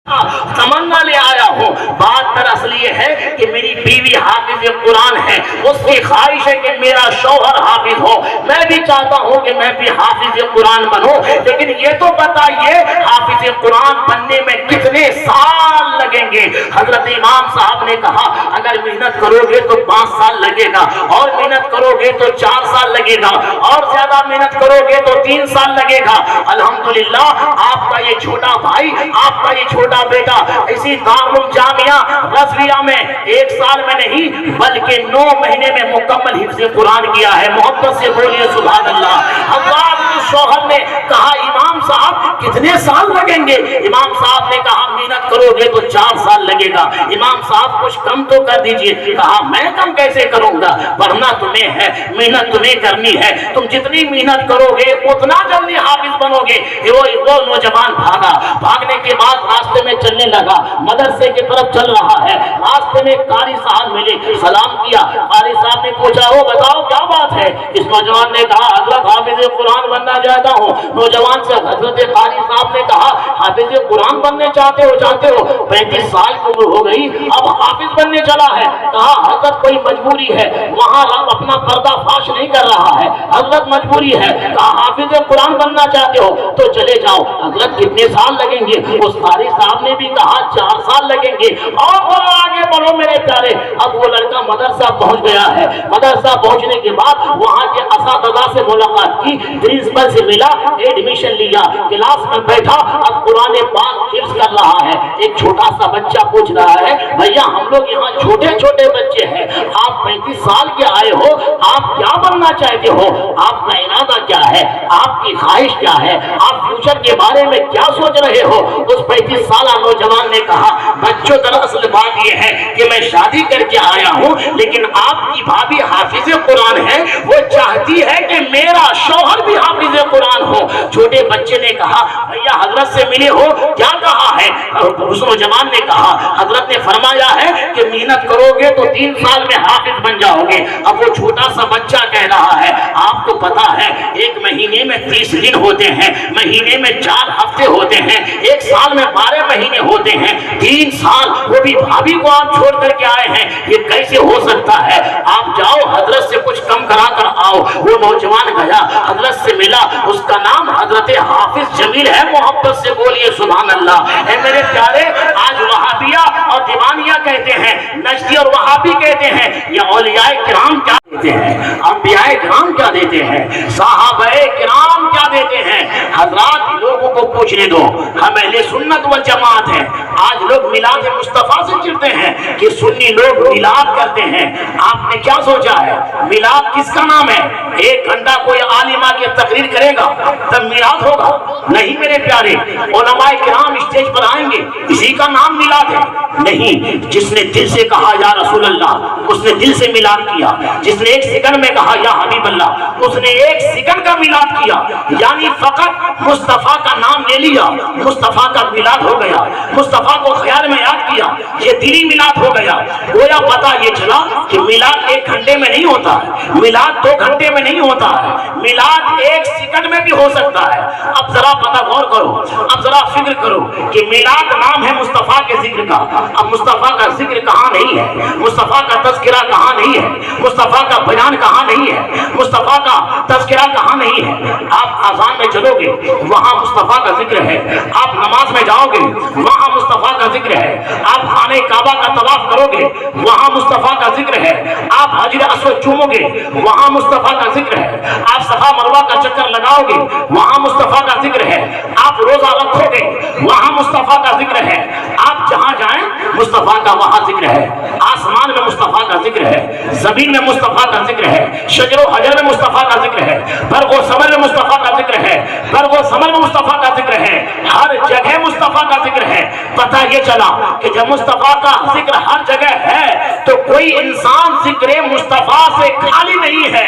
تمنا لے آیا ہوں. بات دراصل یہ ہے کہ میری بیوی حافظ قرآن ہے, اس کی خواہش ہے کہ میرا شوہر حافظ ہو. میں بھی چاہتا ہوں کہ میں بھی حافظ قرآن بنوں, لیکن یہ تو بتائیے حافظ قرآن بننے میں کتنے سال لگیں گے؟ حضرت امام صاحب نے کہا اگر محنت کرو گے تو 5 سال لگے گا, اور محنت کرو گے تو 4 سال لگے گا, اور زیادہ محنت کرو گے تو 3 سال لگے گا. الحمدللہ آپ کا یہ چھوٹا بھائی, آپ کا یہ چھوٹا بیٹا اسی دارالجامعہ رضویہ میں 1 سال میں نہیں بلکہ 9 مہینے میں مکمل حفظ قرآن کیا ہے. محبت سے بولیے سبحان اللہ. حضرات شوہر نے کہا امام صاحب کتنے سال لگیں گے؟ امام صاحب نے کہا محنت کرو گے تو 4 سال لگے گا. امام صاحب کچھ کم تو کر دیجئے. کہا میں کم کیسے کروں گا, پڑھنا تمہیں ہے, محنت تمہیں کرنی ہے, تم جتنی محنت کرو گے اتنا جلدی حافظ بنو گے. وہ نوجوان بھاگا. بھاگنے کے بعد راستے میں چلنے لگا, مدرسے کی طرف چل رہا ہے. راستے میں قاری صاحب ملے, سلام کیا. قاری صاحب نے پوچھا وہ بتاؤ کیا بات ہے؟ اس نوجوان نے کہا حضرت حافظ قرآن بننا چاہتا ہوں. نوجوان سے حضرت قاری صاحب نے کہا حافظ قرآن بننے چاہتے ہو؟ 35 سال کی عمر ہو گئی, اب حافظ بننے چلا ہے. کہا حضرت کوئی مجبوری ہے, وہاں رب اپنا پردہ فاش نہیں کر رہا ہے, حضرت مجبوری ہے. کہا حافظ قرآن بننا چاہتے ہو تو چلے جاؤ. حضرت کتنے سال لگیں گے؟ اس قاری صاحب نے بھی کہا 4 سال لگیں گے. اور بڑھو آگے بڑھو میرے پیارے. اب وہ لڑکا مدرسہ پہنچ گیا ہے. مدرسہ پہنچنے کے بعد وہاں کے اساتذہ سے ملاقات کی, پرنسپل سے ملا, ایڈمیشن لیا, کلاس میں بیٹھا. اب قرآن پاک حفظ کر رہا ہے. ایک چھوٹا سا بچہ پوچھ رہا ہے بھیا ہم لوگ یہاں چھوٹے چھوٹے بچے ہیں, آپ 35 سال کے آئے ہو, آپ کیا بننا چاہتے ہو؟ آپ کا ارادہ کیا ہے؟ آپ کی خواہش کیا ہے؟ آپ فیوچر کے بارے میں کیا سوچ رہے ہو؟ اس 35 سالہ نوجوان نے کہا بچوں دراصل بات یہ ہے کہ میں شادی کر کے آیا ہوں, لیکن آپ کی بھابھی حافظ قرآن ہے, وہ چاہتی ہے کہ میرا شوہر بھی حافظ قرآن ہو. چھوٹے بچے نے کہا بھیا حضرت سے ملے ہو, کیا کہا ہے؟ اس نوجوان نے کہا حضرت نے فرمایا ہے کہ محنت کرو گے تو 3 سال میں حافظ بن جاؤ گے. اب وہ چھوٹا سا بچہ کہہ رہا ہے آپ کو پتا ہے 1 مہینے میں 30 دن ہوتے ہیں, مہینے میں 4 ہفتے ہوتے ہیں, 1 سال میں 12 مہینے ہوتے ہیں, 3 سال وہ بھی بھابھی کو آپ چھوڑ کر کے آئے ہیں, یہ کیسے ہو سکتا ہے؟ آپ جاؤ حضرت سے کچھ کم کرا کر آؤ. وہ نوجوان گیا, حضرت سے ملا, اس کا نام حضرت حافظ جمیل ہے. محبت سے بولیے سبحان اللہ. اے میرے پیارے, آج وہابیہ اور دیوانیہ کہتے ہیں, نجدی اور وہابی کہتے ہیں, یہ اولیاء کرام کیا دیتے ہیں, انبیاء کرام کیا دیتے ہیں, صحابہ کرام کیا دیتے ہیں؟ حضرات لوگوں کو پوچھنے دو, ہم اہل سنت والجماعت ہیں. آج لوگ میلاد مصطفیٰ سے چڑھتے ہیں کہ سنی لوگ میلاد کرتے ہیں. آپ نے کیا سوچا ہے میلاد کس کا نام ہے؟ 1 گھنٹہ کوئی عالمہ کی تقریر کرے گا تب میلاد ہوگا؟ نہیں میرے پیارے, علماء کرام اسٹیج پر آئیں گے, اسی کا نام میلاد ہے. نہیں, جس نے دل سے کہا یا رسول اللہ اس نے دل سے میلاد کیا. جس نے 1 سیکنڈ میں کہا یا حبیب اللہ اس نے 1 سیکنڈ کا میلاد کیا. یعنی فقط مصطفیٰ کا نام لے لیا, مصطفیٰ کا میلاد ہو گیا. مصطفیٰ کو خیال میں یاد کیا, یہ دلی میلاد ہو گیا. گویا پتا یہ چلا کہ میلاد 1 گھنٹے میں نہیں ہوتا ہے, میلاد 2 گھنٹے میں نہیں ہوتا ہے, میلاد 1 سیکنڈ میں بھی ہو سکتا ہے. اب ذرا پتہ غور کرو, اب ذرا فکر کرو کہ میلاد نام ہے مصطفیٰ کے ذکر کا. اب مصطفیٰ کا ذکر کہاں نہیں ہے, مصطفیٰ کا تذکرہ کہاں نہیں ہے, مصطفیٰ کا بیان کہاں نہیں ہے, مصطفیٰ کا تذکرہ کہاں نہیں ہے. آپ آذان میں چلو گے وہاں مصطفیٰ کا ذکر ہے, آپ نماز میں جاؤ گے وہاں مصطفیٰ کا ذکر ہے, آپ خانہ کعبہ کا طواف کرو گے وہاں مصطفیٰ کا ذکر ہے, آپ حجر اسود چومو گے وہاں مصطفیٰ کا ذکر ہے, آپ صفا مروہ کا چکر لگاؤ گے وہاں مصطفیٰ کا ذکر ہے, آپ روزہ رکھو گے وہاں مصطفیٰ کا ذکر ہے, آپ جہاں جائیں مصطفیٰ کا وہاں ذکر ہے. آسمان میں مصطفیٰ کا ذکر ہے, زمین میں مصطفیٰ کا ذکر ہے, شجر و حجر میں مصطفیٰ کا ذکر ہے, برگ و ثمر میں مصطفیٰ کا ذکر ہے, برگ و ثمر میں مصطفیٰ کا ذکر ہے, ہر جگہ مصطفیٰ کا ذکر ہے. پتہ یہ چلا کہ جب مصطفیٰ کا ذکر ہر جگہ ہے تو کوئی انسان ذکر مصطفیٰ سے خالی نہیں ہے.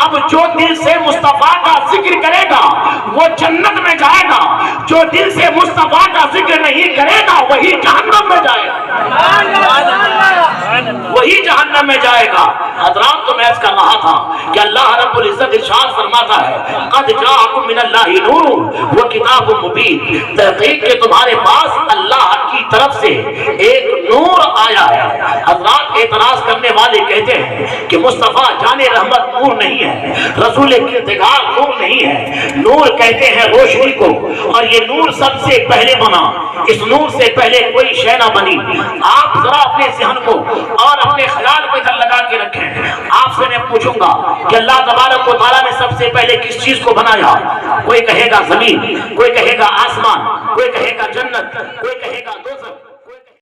اب جو دل سے مصطفیٰ کا ذکر کرے گا وہ جنت میں جائے گا, جو دل سے مصطفیٰ کا ذکر نہیں کرے گا وہی جہنم میں جائے گا, وہی جہنم میں جائے گا. حضرات تو میں اس کر رہا تھا کہ اللہ رب العزت ارشاد فرماتا ہے قد جاءکم من اللہ نور و کتاب مبین, تحقیق کہ تمہارے پاس اللہ کی طرف سے ایک نور آیا ہے۔ حضرات اعتراض کرنے والے کہتے ہیں کہ مصطفیٰ جان رحمت نور نہیں ہے، رسول کردگار نور نہیں ہے، نور کہتے ہیں روشنی کو، اور یہ نور سب سے پہلے بنا، اس نور سے پہلے کوئی شے نہ بنی۔ آپ ذرا اپنے ذہن کو اور اپنے خیال کو ادھر لگا کے رکھیں۔ آپ سے میں پوچھوں گا کہ اللہ تبارک و تعالیٰ نے سب سے پہلے کس چیز کو بنایا؟ کوئی کہے گا زمین، کوئی کہے گا آسمان، کوئی کہے گا جنت، کوئی